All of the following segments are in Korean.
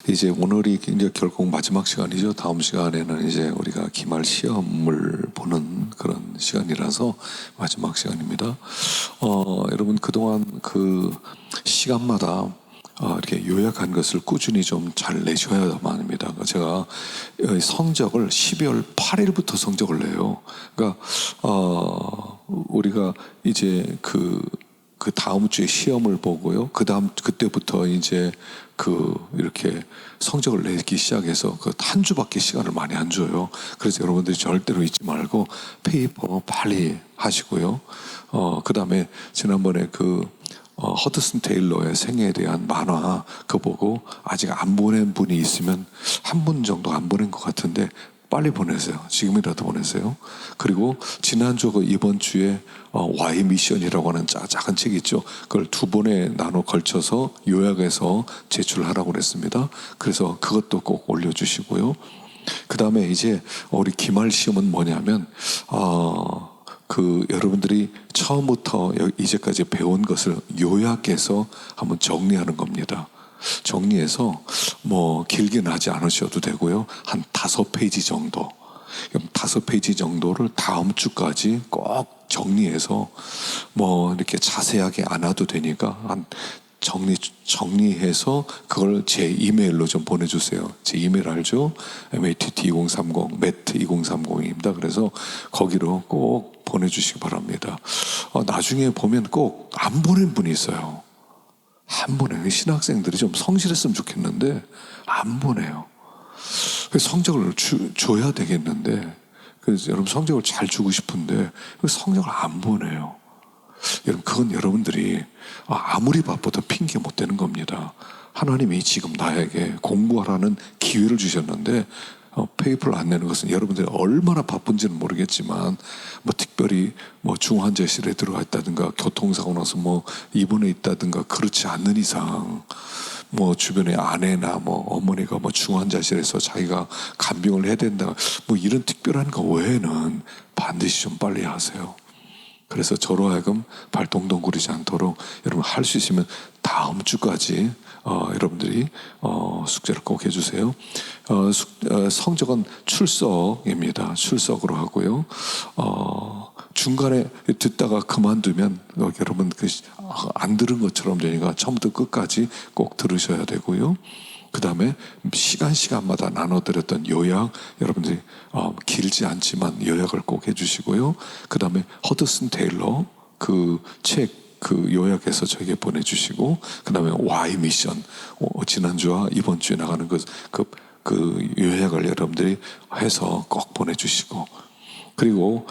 이제 오늘이 이제 결국 마지막 시간이죠. 다음 시간에는 이제 우리가 기말 시험을 보는 그런 시간이라서 마지막 시간입니다. 여러분 그동안 그 시간마다 이렇게 요약한 것을 꾸준히 좀 잘 내셔야만 합니다. 제가 성적을 12월 8일부터 성적을 내요. 그러니까 우리가 이제 그 다음 주에 시험을 보고요. 그때부터 이제 이렇게 성적을 내기 시작해서 한 주밖에 시간을 많이 안 줘요. 그래서 여러분들이 절대로 잊지 말고 페이퍼 빨리 하시고요. 그 다음에 지난번에 허드슨 테일러의 생애에 대한 만화 그거 보고 아직 안 보낸 분이 있으면 한 분 정도 안 보낸 것 같은데 빨리 보내세요. 지금이라도 보내세요. 그리고 지난주 이번 주에 Y 미션이라고 하는 작은 책이 있죠. 그걸 두 번에 나눠 걸쳐서 요약해서 제출하라고 그랬습니다. 그래서 그것도 꼭 올려주시고요. 그 다음에 이제 우리 기말 시험은 뭐냐면 여러분들이 처음부터 이제까지 배운 것을 요약해서 한번 정리하는 겁니다. 정리해서 뭐 길게는 하지 않으셔도 되고요. 한 5페이지 정도. 5페이지 정도를 다음 주까지 꼭 정리해서 뭐 이렇게 자세하게 안 와도 되니까 한 정리해서 그걸 제 이메일로 좀 보내주세요. 제 이메일 알죠? matt2030 matt2030입니다. 그래서 거기로 꼭 보내주시기 바랍니다. 나중에 보면 꼭 안 보낸 분이 있어요. 안 보내요. 신학생들이 좀 성실했으면 좋겠는데 안 보내요. 성적을 줘야 되겠는데, 그래서 여러분 성적을 잘 주고 싶은데 성적을 안 보내요. 여러분 그건 여러분들이 아무리 바빠도 핑계 못 대는 겁니다. 하나님이 지금 나에게 공부하라는 기회를 주셨는데 페이퍼를 안 내는 것은 여러분들이 얼마나 바쁜지는 모르겠지만 뭐 특별히 뭐 중환자실에 들어가 있다든가 교통사고 나서 뭐 입원해 있다든가 그렇지 않는 이상 뭐 주변에 아내나 뭐 어머니가 뭐 중환자실에서 자기가 간병을 해야 된다 뭐 이런 특별한 거 외에는 반드시 좀 빨리 하세요. 그래서 저로 하여금 발 동동 구르지 않도록 여러분 할 수 있으면 다음 주까지 여러분들이 숙제를 꼭 해주세요. 성적은 출석입니다. 출석으로 하고요. 중간에 듣다가 그만두면 여러분 안 들은 것처럼 되니까 처음부터 끝까지 꼭 들으셔야 되고요. 그 다음에 시간마다 나눠드렸던 요약 여러분들이 길지 않지만 요약을 꼭 해주시고요. 그 다음에 허드슨 테일러 책 요약해서 저에게 보내주시고 그 다음에 Y 미션 지난주와 이번 주에 나가는 그 요약을 여러분들이 해서 꼭 보내주시고 그리고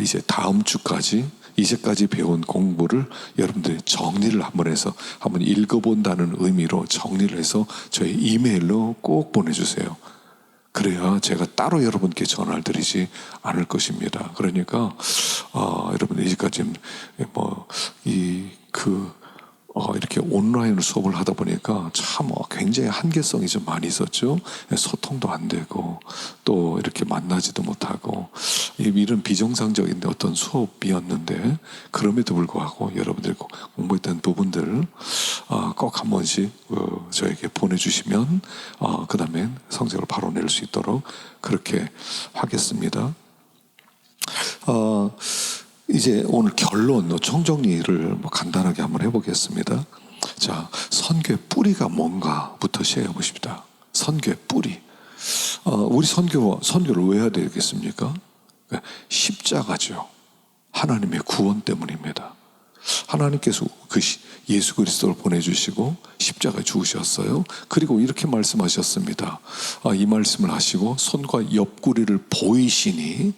이제 다음 주까지 이제까지 배운 공부를 여러분들이 정리를 한번 해서 한번 읽어본다는 의미로 정리를 해서 저희 이메일로 꼭 보내주세요. 그래야 제가 따로 여러분께 전화를 드리지 않을 것입니다. 그러니까 여러분 이제까지 이렇게 온라인으로 수업을 하다 보니까 참 굉장히 한계성이 좀 많이 있었죠. 소통도 안 되고 또 이렇게 만나지도 못하고 이런 비정상적인 어떤 수업이었는데 그럼에도 불구하고 여러분들이 공부했던 부분들 꼭 한 번씩 저에게 보내주시면 그 다음에 성적을 바로 낼 수 있도록 그렇게 하겠습니다. 이제 오늘 결론, 총정리를 간단하게 한번 해보겠습니다. 자, 선교의 뿌리가 뭔가부터 시작해 보십시다. 선교의 뿌리. 우리 선교를 왜 해야 되겠습니까? 십자가죠. 하나님의 구원 때문입니다. 하나님께서 예수 그리스도를 보내주시고 십자가에 죽으셨어요. 그리고 이렇게 말씀하셨습니다. 이 말씀을 하시고 손과 옆구리를 보이시니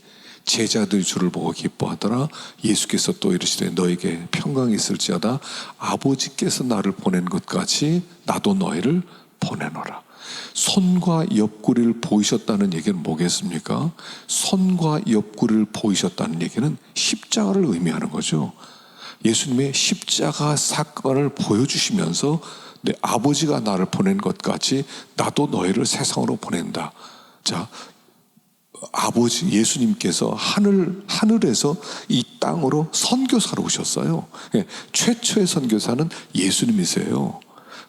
제자들이 주를 보고 기뻐하더라. 예수께서 또 이르시되 너에게 평강이 있을지어다. 아버지께서 나를 보낸 것 같이 나도 너희를 보내노라. 손과 옆구리를 보이셨다는 얘기는 뭐겠습니까? 손과 옆구리를 보이셨다는 얘기는 십자가를 의미하는 거죠. 예수님의 십자가 사건을 보여주시면서 내 아버지가 나를 보낸 것 같이 나도 너희를 세상으로 보낸다. 자, 아버지 예수님께서 하늘에서 이 땅으로 선교사로 오셨어요. 최초의 선교사는 예수님이세요.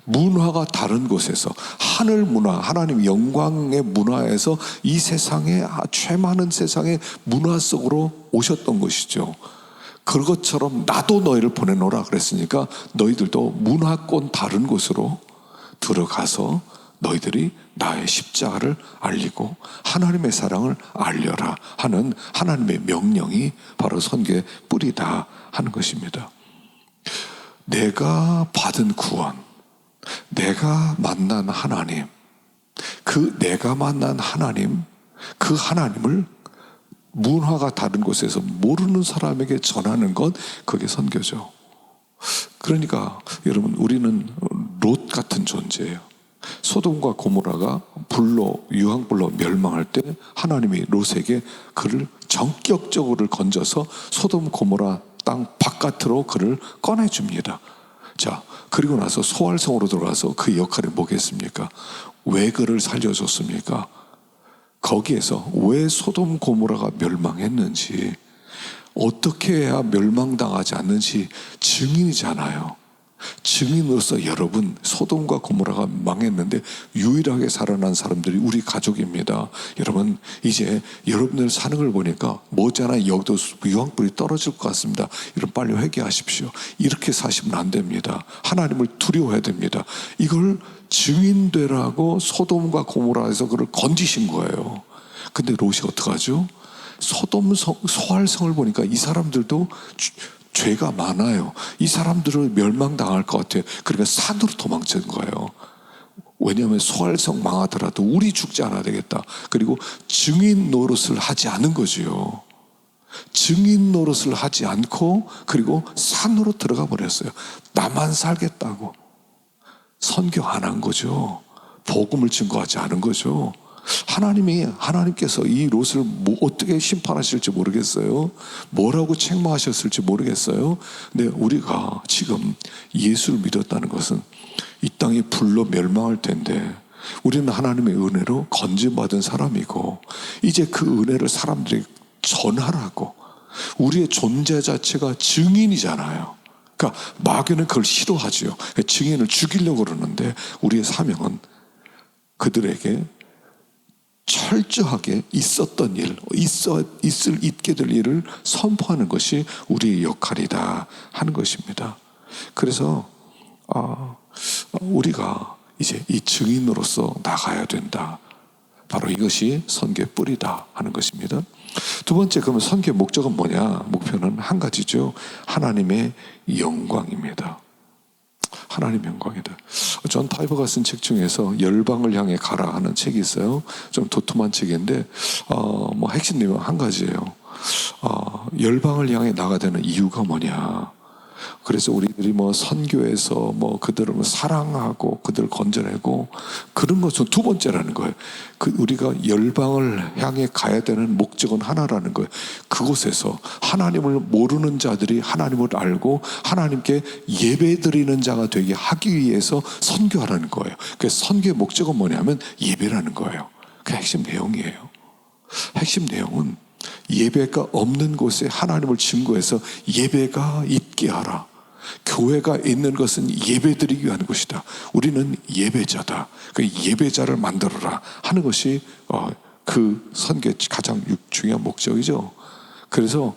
문화가 다른 곳에서, 하늘 문화, 하나님 영광의 문화에서 이 세상에, 최많은 세상의 문화 속으로 오셨던 것이죠. 그것처럼 나도 너희를 보내노라 그랬으니까 너희들도 문화권 다른 곳으로 들어가서 너희들이 나의 십자가를 알리고 하나님의 사랑을 알려라 하는 하나님의 명령이 바로 선교의 뿌리다 하는 것입니다. 내가 받은 구원, 내가 만난 하나님, 그 내가 만난 하나님, 그 하나님을 문화가 다른 곳에서 모르는 사람에게 전하는 것, 그게 선교죠. 그러니까 여러분, 우리는 롯 같은 존재예요. 소돔과 고모라가 유황불로 멸망할 때 하나님이 롯에게 그를 전격적으로 건져서 소돔 고모라 땅 바깥으로 그를 꺼내줍니다. 자, 그리고 나서 소활성으로 들어가서 그 역할이 뭐겠습니까? 왜 그를 살려줬습니까? 거기에서 왜 소돔 고모라가 멸망했는지, 어떻게 해야 멸망당하지 않는지 증인이잖아요. 증인으로서 여러분, 소돔과 고모라가 망했는데 유일하게 살아난 사람들이 우리 가족입니다. 여러분, 이제 여러분들 사는 걸 보니까 머지않아 여기도 유황불이 떨어질 것 같습니다. 여러분, 빨리 회개하십시오. 이렇게 사시면 안 됩니다. 하나님을 두려워해야 됩니다. 이걸 증인되라고 소돔과 고모라에서 그를 건지신 거예요. 근데 롯이 어떡하죠? 소활성을 보니까 이 사람들도 죄가 많아요. 이 사람들을 멸망당할 것 같아요. 그러니까 산으로 도망친 거예요. 왜냐하면 소활성 망하더라도 우리 죽지 않아야 되겠다. 그리고 증인 노릇을 하지 않은 거지요. 증인 노릇을 하지 않고 그리고 산으로 들어가 버렸어요. 나만 살겠다고. 선교 안 한 거죠. 복음을 증거하지 않은 거죠. 하나님께서 이 롯을 어떻게 심판하실지 모르겠어요. 뭐라고 책망하셨을지 모르겠어요. 근데 우리가 지금 예수를 믿었다는 것은 이 땅이 불로 멸망할 텐데 우리는 하나님의 은혜로 건진받은 사람이고, 이제 그 은혜를 사람들에게 전하라고. 우리의 존재 자체가 증인이잖아요. 그러니까 마귀는 그걸 싫어하죠. 증인을 죽이려고 그러는데 우리의 사명은 그들에게 철저하게 있었던 일, 있게 될 일을 선포하는 것이 우리의 역할이다 하는 것입니다. 그래서 우리가 이제 이 증인으로서 나가야 된다. 바로 이것이 선교의 뿌리다 하는 것입니다. 두 번째, 그러면 선교의 목적은 뭐냐? 목표는 한 가지죠. 하나님의 영광입니다. 하나님 영광이다. 존 파이버가 쓴 책 중에서 열방을 향해 가라 하는 책이 있어요. 좀 도톰한 책인데 핵심 내용 한 가지예요. 열방을 향해 나가야 되는 이유가 뭐냐? 그래서 우리들이 선교에서 그들을 사랑하고 그들을 건져내고 그런 것은 두 번째라는 거예요. 우리가 열방을 향해 가야 되는 목적은 하나라는 거예요. 그곳에서 하나님을 모르는 자들이 하나님을 알고 하나님께 예배드리는 자가 되게 하기 위해서 선교하라는 거예요. 그래서 선교의 목적은 뭐냐면 예배라는 거예요. 그 핵심 내용이에요. 핵심 내용은 예배가 없는 곳에 하나님을 증거해서 예배가 있게 하라. 교회가 있는 것은 예배드리기 위한 곳이다. 우리는 예배자다. 그 예배자를 만들어라 하는 것이 그 선교의 가장 중요한 목적이죠. 그래서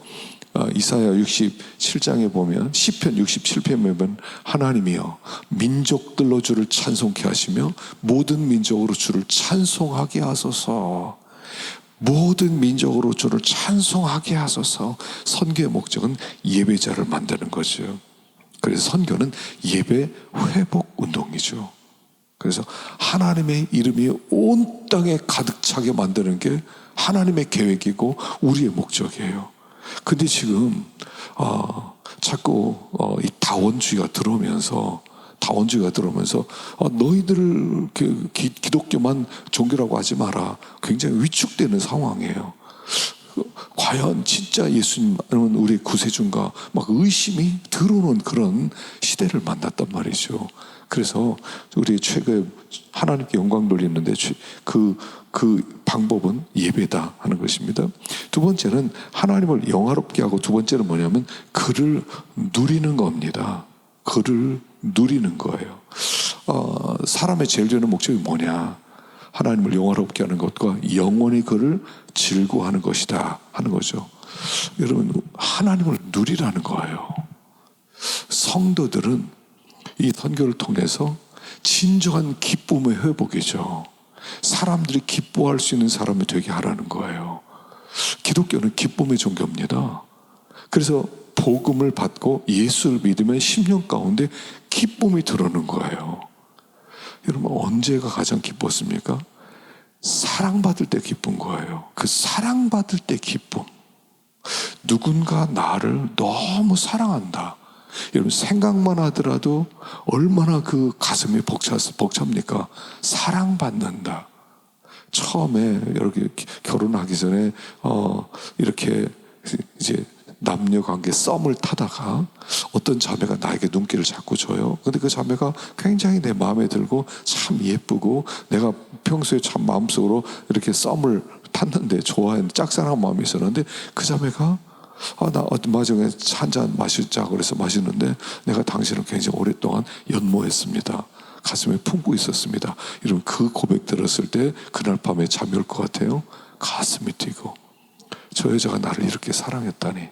이사야 67장에 보면, 시편 67편에 보면 하나님이여 민족들로 주를 찬송케 하시며 모든 민족으로 주를 찬송하게 하소서. 모든 민족으로 주를 찬송하게 하소서. 선교의 목적은 예배자를 만드는 거죠. 그래서 선교는 예배 회복 운동이죠. 그래서 하나님의 이름이 온 땅에 가득 차게 만드는 게 하나님의 계획이고 우리의 목적이에요. 근데 지금 자꾸 이 다원주의가 들어오면서 너희들 기독교만 종교라고 하지 마라. 굉장히 위축되는 상황이에요. 과연 진짜 예수님은 우리 구세주인가 막 의심이 들어오는 그런 시대를 만났단 말이죠. 그래서 우리 최근에 하나님께 영광 돌리는데 그 방법은 예배다 하는 것입니다. 두 번째는 하나님을 영화롭게 하고, 두 번째는 뭐냐면 그를 누리는 겁니다. 그를 누리는 거예요. 사람의 제일 좋은 목적이 뭐냐? 하나님을 영화롭게 하는 것과 영원히 그를 즐거워하는 것이다 하는 거죠. 여러분, 하나님을 누리라는 거예요. 성도들은 이 선교를 통해서 진정한 기쁨의 회복이죠. 사람들이 기뻐할 수 있는 사람이 되게 하라는 거예요. 기독교는 기쁨의 종교입니다. 그래서 복음을 받고 예수를 믿으면 10년 가운데 기쁨이 들어오는 거예요. 여러분, 언제가 가장 기뻤습니까? 사랑받을 때 기쁜 거예요. 그 사랑받을 때 기쁨. 누군가 나를 너무 사랑한다. 여러분, 생각만 하더라도 얼마나 그 가슴이 벅찹니까? 사랑받는다. 처음에 이렇게 결혼하기 전에 이렇게 이제 남녀 관계 썸을 타다가 어떤 자매가 나에게 눈길을 자꾸 줘요. 근데 그 자매가 굉장히 내 마음에 들고 참 예쁘고 내가 평소에 참 마음속으로 이렇게 썸을 탔는데 좋아했는데 짝사랑한 마음이 있었는데 그 자매가 나 마지막에 한잔 마시자 그래서 마시는데 내가 당신을 굉장히 오랫동안 연모했습니다. 가슴에 품고 있었습니다. 여러분, 그 고백 들었을 때 그날 밤에 잠이 올 것 같아요. 가슴이 뛰고, 저 여자가 나를 이렇게 사랑했다니,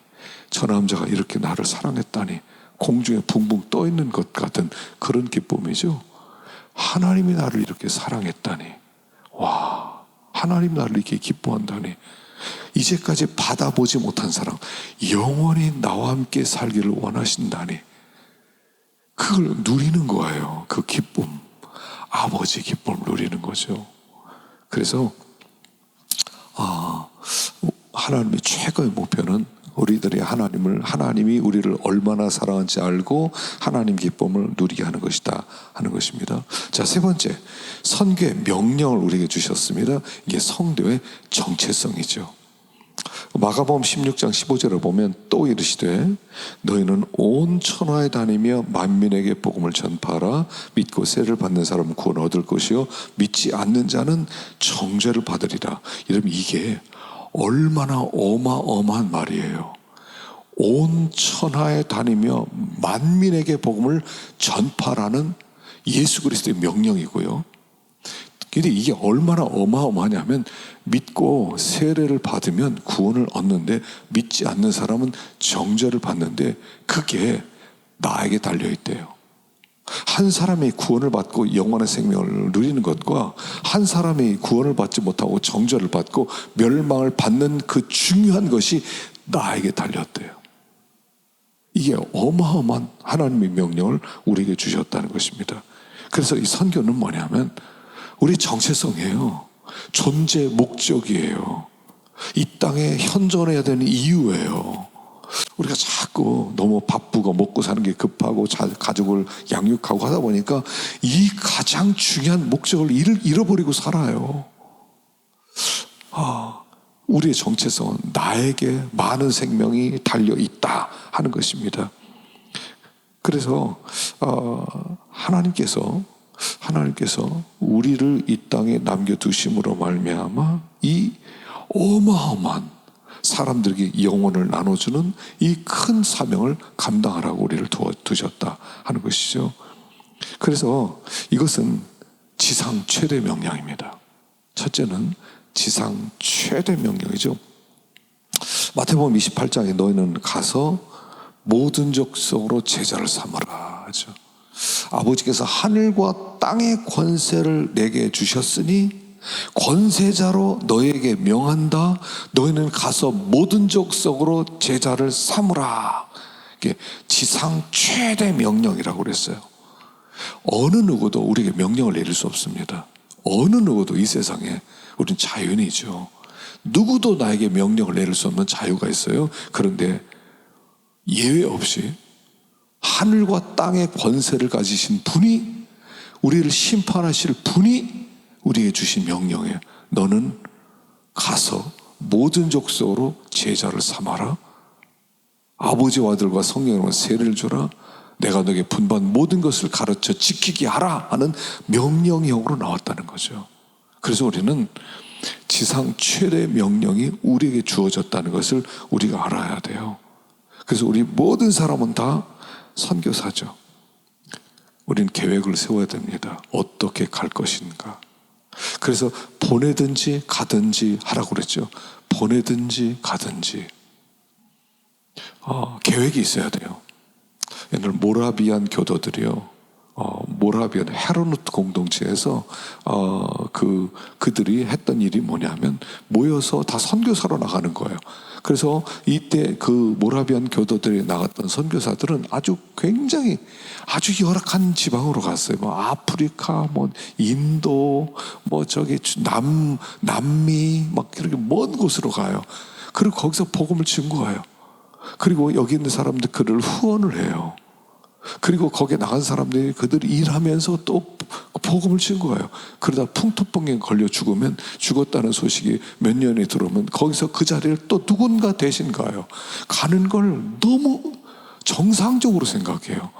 저 남자가 이렇게 나를 사랑했다니, 공중에 붕붕 떠 있는 것 같은 그런 기쁨이죠. 하나님이 나를 이렇게 사랑했다니, 와, 하나님 나를 이렇게 기뻐한다니, 이제까지 받아보지 못한 사랑, 영원히 나와 함께 살기를 원하신다니, 그걸 누리는 거예요. 그 기쁨, 아버지 기쁨을 누리는 거죠. 그래서 하나님의 최고의 목표는 우리들이 하나님이 우리를 얼마나 사랑하는지 알고 하나님 기쁨을 누리게 하는 것이다 하는 것입니다. 자, 세 번째, 선교의 명령을 우리에게 주셨습니다. 이게 성도의 정체성이죠. 마가복음 16장 15절을 보면 또 이르시되 너희는 온 천하에 다니며 만민에게 복음을 전파하라. 믿고 세를 받는 사람은 구원 얻을 것이요 믿지 않는 자는 정죄를 받으리라. 이러면 이게 얼마나 어마어마한 말이에요. 온 천하에 다니며 만민에게 복음을 전파라는 예수 그리스도의 명령이고요. 근데 이게 얼마나 어마어마하냐면 믿고 세례를 받으면 구원을 얻는데 믿지 않는 사람은 정죄를 받는데 그게 나에게 달려있대요. 한 사람이 구원을 받고 영원의 생명을 누리는 것과 한 사람이 구원을 받지 못하고 정죄를 받고 멸망을 받는 그 중요한 것이 나에게 달렸대요. 이게 어마어마한 하나님의 명령을 우리에게 주셨다는 것입니다. 그래서 이 선교는 뭐냐면 우리 정체성이에요. 존재 목적이에요. 이 땅에 현존해야 되는 이유예요. 우리가 자꾸 너무 바쁘고 먹고 사는 게 급하고 가족을 양육하고 하다 보니까 이 가장 중요한 목적을 잃어버리고 살아요. 우리의 정체성은 나에게 많은 생명이 달려있다 하는 것입니다. 그래서 하나님께서 우리를 이 땅에 남겨두심으로 말미암아 이 어마어마한 사람들에게 영혼을 나눠주는 이 큰 사명을 감당하라고 우리를 두셨다 하는 것이죠. 그래서 이것은 지상 최대 명령입니다. 첫째는 지상 최대 명령이죠. 마태복음 28장에 너희는 가서 모든 족속으로 제자를 삼으라 하죠. 아버지께서 하늘과 땅의 권세를 내게 주셨으니 권세자로 너에게 명한다. 너희는 가서 모든 족속으로 제자를 삼으라. 이게 지상 최대 명령이라고 그랬어요. 어느 누구도 우리에게 명령을 내릴 수 없습니다. 어느 누구도 이 세상에 우리는 자연이죠. 누구도 나에게 명령을 내릴 수 없는 자유가 있어요. 그런데 예외 없이 하늘과 땅의 권세를 가지신 분이, 우리를 심판하실 분이 우리에게 주신 명령이에요. 너는 가서 모든 족속으로 제자를 삼아라. 아버지와 아들과 성령으로 세례를 주라. 내가 너에게 분반 모든 것을 가르쳐 지키게 하라 하는 명령형으로 나왔다는 거죠. 그래서 우리는 지상 최대 명령이 우리에게 주어졌다는 것을 우리가 알아야 돼요. 그래서 우리 모든 사람은 다 선교사죠. 우린 계획을 세워야 됩니다. 어떻게 갈 것인가. 그래서 보내든지 가든지 하라고 그랬죠. 보내든지 가든지 계획이 있어야 돼요. 옛날 모라비안 교도들이요, 모라비안 헤르누트 공동체에서 그들이 했던 일이 뭐냐면 모여서 다 선교사로 나가는 거예요. 그래서 이때 그 모라비안 교도들이 나갔던 선교사들은 아주 굉장히 아주 열악한 지방으로 갔어요. 뭐 아프리카, 뭐 인도, 뭐 저기 남미, 막 이렇게 먼 곳으로 가요. 그리고 거기서 복음을 증거해요. 그리고 여기 있는 사람들 그를 후원을 해요. 그리고 거기에 나간 사람들이 그들이 일하면서 또 복음을 증거해요. 그러다 풍토병에 걸려 죽었다는 소식이 몇 년이 들어오면 거기서 그 자리를 또 누군가 대신 가요. 가는 걸 너무 정상적으로 생각해요.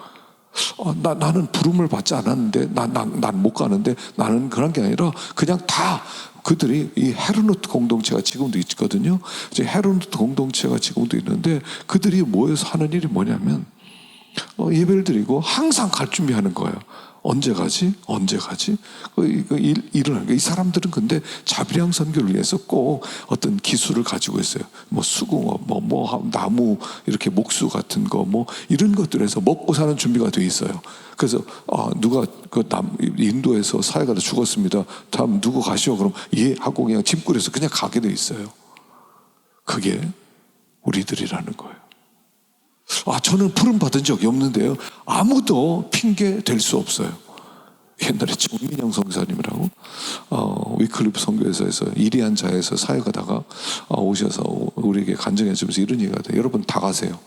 나는 부름을 받지 않았는데 난 못 가는데, 나는 그런 게 아니라 그냥 다 그들이 이 헤르누트 공동체가 지금도 있거든요. 이제 헤르누트 공동체가 지금도 있는데 그들이 모여서 하는 일이 뭐냐면 예배를 드리고 항상 갈 준비하는 거예요. 언제 가지? 언제 가지? 일을 하는 거예요. 이 사람들은 근데 자비량 선교를 위해서 꼭 어떤 기술을 가지고 있어요. 뭐 수공업, 뭐 나무 이렇게 목수 같은 거, 뭐 이런 것들에서 먹고 사는 준비가 돼 있어요. 그래서 누가 인도에서 사회가다 죽었습니다. 다음 누구 가시오? 그럼 예 하고 그냥 짐꾼에서 그냥 가게 돼 있어요. 그게 우리들이라는 거예요. 저는 부름 받은 적이 없는데요. 아무도 핑계 댈 수 없어요. 옛날에 정민영 선교사님이라고 위클리프 선교회에서 이리한 자에서 사역하다가 오셔서 우리에게 간증해 주면서 이런 얘기가 돼요. 여러분 다 가세요.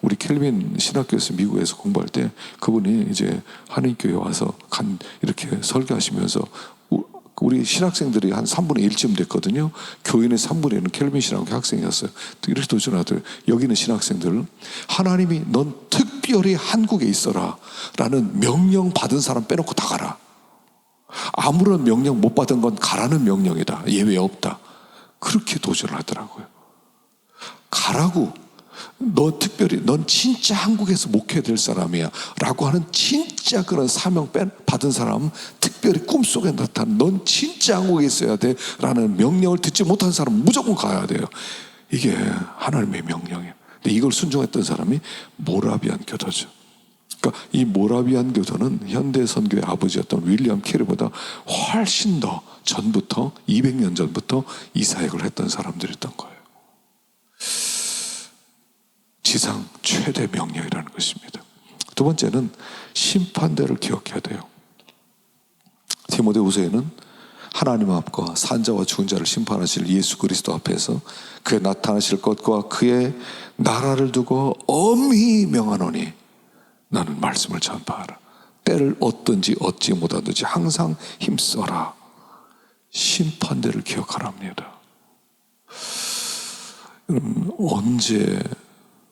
우리 켈빈 신학교에서 미국에서 공부할 때 그분이 이제 한인교회 와서 이렇게 설교하시면서 우리 신학생들이 한 3분의 1쯤 됐거든요. 교인의 3분의 1은 켈빈 신학교 학생이었어요. 이렇게 도전하더라고요. 여기는 신학생들, 하나님이 넌 특별히 한국에 있어라 라는 명령 받은 사람 빼놓고 다 가라. 아무런 명령 못 받은 건 가라는 명령이다. 예외 없다. 그렇게 도전을 하더라고요. 가라고. 너 특별히, 넌 진짜 한국에서 목회해야 될 사람이야 라고 하는 진짜 그런 사명 받은 사람, 특별히 꿈속에 나타난 넌 진짜 한국에 있어야 돼 라는 명령을 듣지 못한 사람은 무조건 가야 돼요. 이게 하나님의 명령이에요. 근데 이걸 순종했던 사람이 모라비안 교도죠. 그러니까 이 모라비안 교도는 현대 선교의 아버지였던 윌리엄 캐리보다 훨씬 더 전부터, 200년 전부터 이 사역을 했던 사람들이었던 거예요. 지상 최대 명령이라는 것입니다. 두 번째는 심판대를 기억해야 돼요. 디모데후서에는 하나님 앞과 산자와 죽은 자를 심판하실 예수 그리스도 앞에서 그의 나타나실 것과 그의 나라를 두고 엄히 명하노니 나는 말씀을 전파하라. 때를 얻든지 얻지 못하든지 항상 힘써라. 심판대를 기억하랍니다. 언제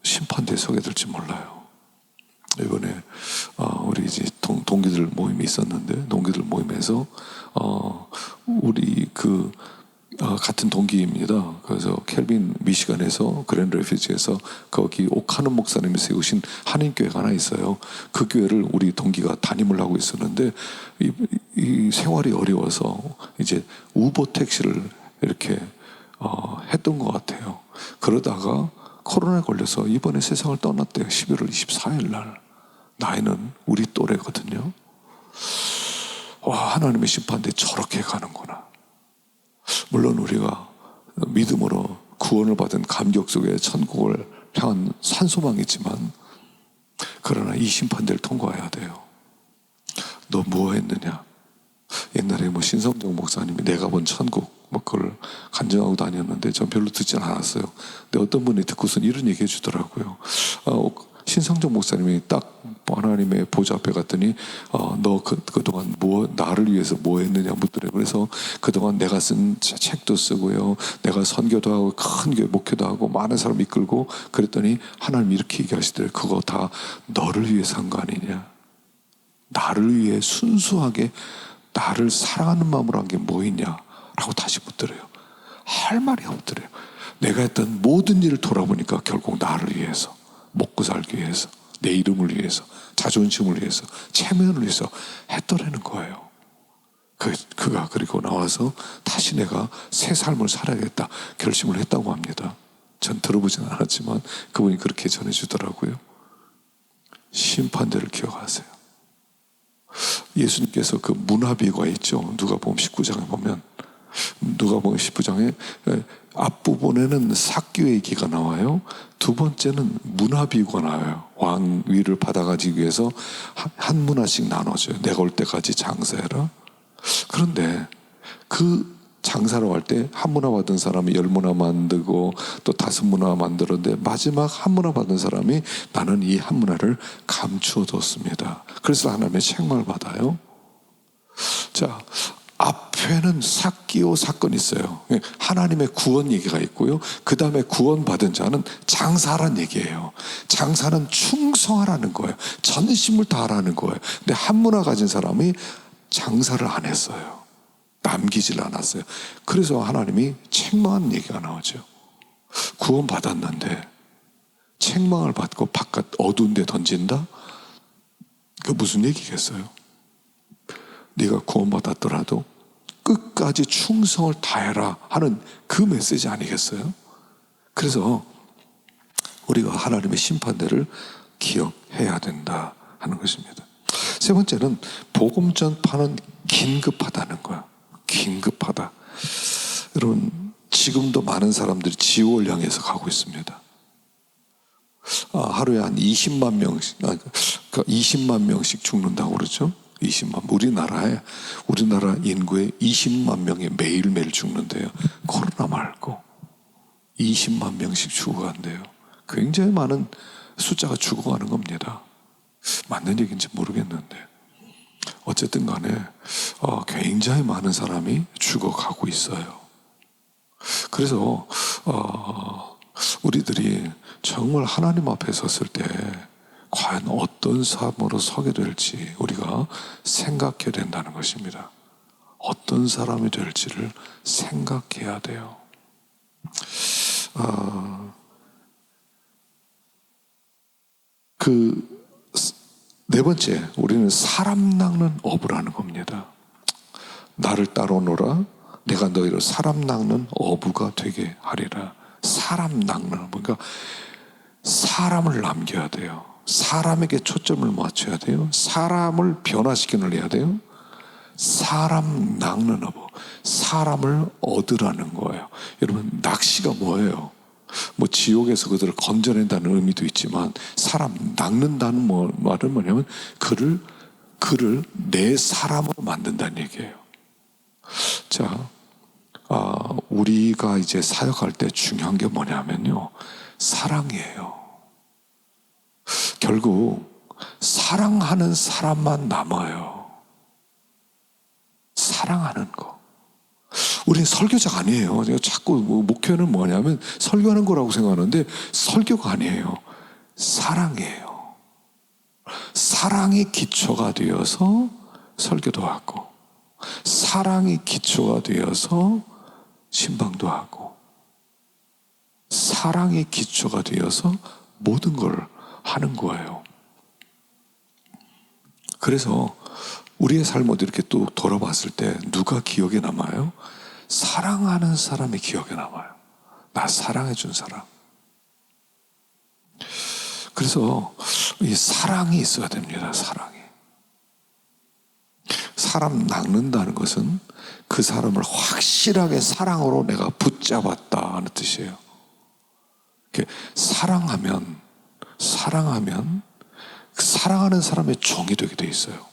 심판대에 서게 될지 몰라요. 이번에 우리 이제 동기들 모임이 있었는데, 동기들 모임에서 우리 같은 동기입니다. 그래서 켈빈 미시간에서 그랜드 레피지에서 거기 오카는 목사님이 세우신 한인교회가 하나 있어요. 그 교회를 우리 동기가 담임을 하고 있었는데 이 생활이 어려워서 이제 우버 택시를 이렇게 했던 것 같아요. 그러다가 코로나에 걸려서 이번에 세상을 떠났대요. 11월 24일 날. 나이는 우리 또래거든요. 와, 하나님의 심판대 저렇게 가는구나. 물론 우리가 믿음으로 구원을 받은 감격 속에 천국을 향한 산소망이지만, 그러나 이 심판대를 통과해야 돼요. 너 뭐 했느냐? 옛날에 뭐 신성정 목사님이 내가 본 천국 뭐 그걸 간증하고 다녔는데 전 별로 듣진 않았어요. 근데 어떤 분이 듣고선 이런 얘기 해주더라고요. 신성정 목사님이 딱 하나님의 보좌 앞에 갔더니 너 그동안 나를 위해서 뭐 했느냐 묻더래요. 그래서 그동안 내가 쓴 책도 쓰고요, 내가 선교도 하고 큰 교회 목회도 하고 많은 사람 이끌고 그랬더니 하나님 이렇게 얘기하시더래요. 그거 다 너를 위해서 한 거 아니냐? 나를 위해 순수하게 나를 사랑하는 마음으로 한 게 뭐 있냐? 라고 다시 묻더래요. 할 말이 없더래요. 내가 했던 모든 일을 돌아보니까 결국 나를 위해서, 먹고 살기 위해서, 내 이름을 위해서, 자존심을 위해서, 체면을 위해서 했더라는 거예요. 그가 그리고 나와서 다시 내가 새 삶을 살아야겠다 결심을 했다고 합니다. 전 들어보지는 않았지만 그분이 그렇게 전해주더라고요. 심판대를 기억하세요. 예수님께서 그 문화비유가 있죠. 누가복음 19장에 보면, 누가복음 19장에 앞부분에는 삭개의 얘기가 나와요. 두 번째는 문화비유가 나와요. 왕위를 받아가지기 위해서 한 문화씩 나눠줘요. 내가 올 때까지 장사해라. 그런데 그 장사로 할 때 한 문화 받은 사람이 10문화 만들고 또 5문화 만들었는데 마지막 한 문화 받은 사람이 나는 이 한 문화를 감추어뒀습니다. 그래서 하나님의 책망을 받아요. 자, 앞에는 삭개오 사건이 있어요. 하나님의 구원 얘기가 있고요. 그 다음에 구원받은 자는 장사하라는 얘기예요. 장사는 충성하라는 거예요. 전심을 다하라는 거예요. 근데 한 문화 가진 사람이 장사를 안 했어요. 남기질 않았어요. 그래서 하나님이 책망하는 얘기가 나오죠. 구원받았는데 책망을 받고 바깥 어두운 데 던진다? 그 무슨 얘기겠어요? 네가 구원받았더라도 끝까지 충성을 다해라 하는 그 메시지 아니겠어요? 그래서 우리가 하나님의 심판대를 기억해야 된다 하는 것입니다. 세 번째는 복음 전파는 긴급하다는 거야. 긴급하다. 여러분, 지금도 많은 사람들이 지옥을 향해서 가고 있습니다. 하루에 한 20만 명씩, 20만 명씩 죽는다고 그러죠. 20만. 우리나라 인구의 20만 명이 매일매일 죽는데요. 코로나 말고 20만 명씩 죽어간대요. 굉장히 많은 숫자가 죽어가는 겁니다. 맞는 얘기인지 모르겠는데 어쨌든 간에 굉장히 많은 사람이 죽어가고 있어요. 그래서 우리들이 정말 하나님 앞에 섰을 때 과연 어떤 삶으로 서게 될지 우리가 생각해야 된다는 것입니다. 어떤 사람이 될지를 생각해야 돼요. 네 번째, 우리는 사람 낚는 어부를 하는 겁니다. 나를 따라오너라. 내가 너희를 사람 낚는 어부가 되게 하리라. 사람 낚는 어부. 그러니까 사람을 남겨야 돼요. 사람에게 초점을 맞춰야 돼요. 사람을 변화시키는 해야 돼요. 사람 낚는 어부. 사람을 얻으라는 거예요. 여러분, 낚시가 뭐예요? 지옥에서 그들을 건져낸다는 의미도 있지만 사람 낚는다는 말은 뭐냐면 그를 내 사람으로 만든다는 얘기예요. 자, 우리가 이제 사역할 때 중요한 게 뭐냐면요, 사랑이에요. 결국 사랑하는 사람만 남아요. 사랑하는 거. 우리는 설교자가 아니에요. 제가 자꾸 목표는 뭐냐면 설교하는 거라고 생각하는데 설교가 아니에요. 사랑이에요. 사랑이 기초가 되어서 설교도 하고, 사랑이 기초가 되어서 신방도 하고, 사랑이 기초가 되어서 모든 걸 하는 거예요. 그래서 우리의 삶을 이렇게 또 돌아봤을 때 누가 기억에 남아요? 사랑하는 사람이 기억에 남아요. 나 사랑해 준 사람. 그래서 이 사랑이 있어야 됩니다. 사랑이. 사람 낚는다는 것은 그 사람을 확실하게 사랑으로 내가 붙잡았다 하는 뜻이에요. 사랑하면 그 사랑하는 사람의 종이 되게 돼 있어요.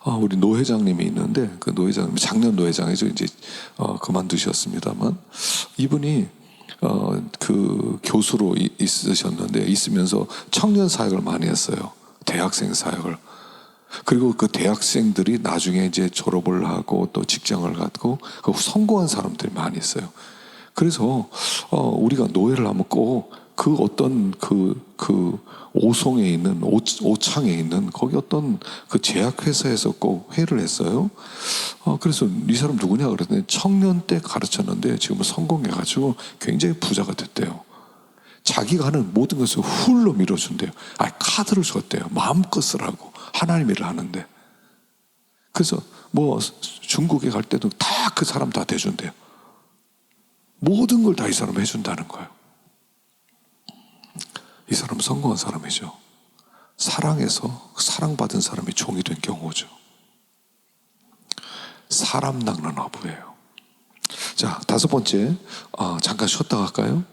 우리 노 회장님이 있는데, 그 노 회장님, 작년 노 회장이죠. 이제 그만두셨습니다만, 이분이 그 교수로 있으면서 청년 사역을 많이 했어요. 대학생 사역을. 그리고 그 대학생들이 나중에 이제 졸업을 하고 또 직장을 갖고 그 성공한 사람들이 많이 있어요. 그래서 우리가 노예를 하면 꼭 그 어떤 그 오송에 있는 오창에 있는 거기 어떤 그 제약회사에서 꼭 회의를 했어요. 그래서 이 사람 누구냐 그랬더니 청년 때 가르쳤는데 지금은 성공해가지고 굉장히 부자가 됐대요. 자기가 하는 모든 것을 훌로 밀어준대요. 카드를 줬대요. 마음껏 쓰라고. 하나님 일을 하는데. 그래서 뭐 중국에 갈 때도 다 그 사람 다 대준대요. 모든 걸 다 이 사람 해준다는 거예요. 이 사람은 성공한 사람이죠. 사랑해서 사랑받은 사람이 종이 된 경우죠. 사람 낚는 어부예요. 자, 다섯 번째, 잠깐 쉬었다 갈까요?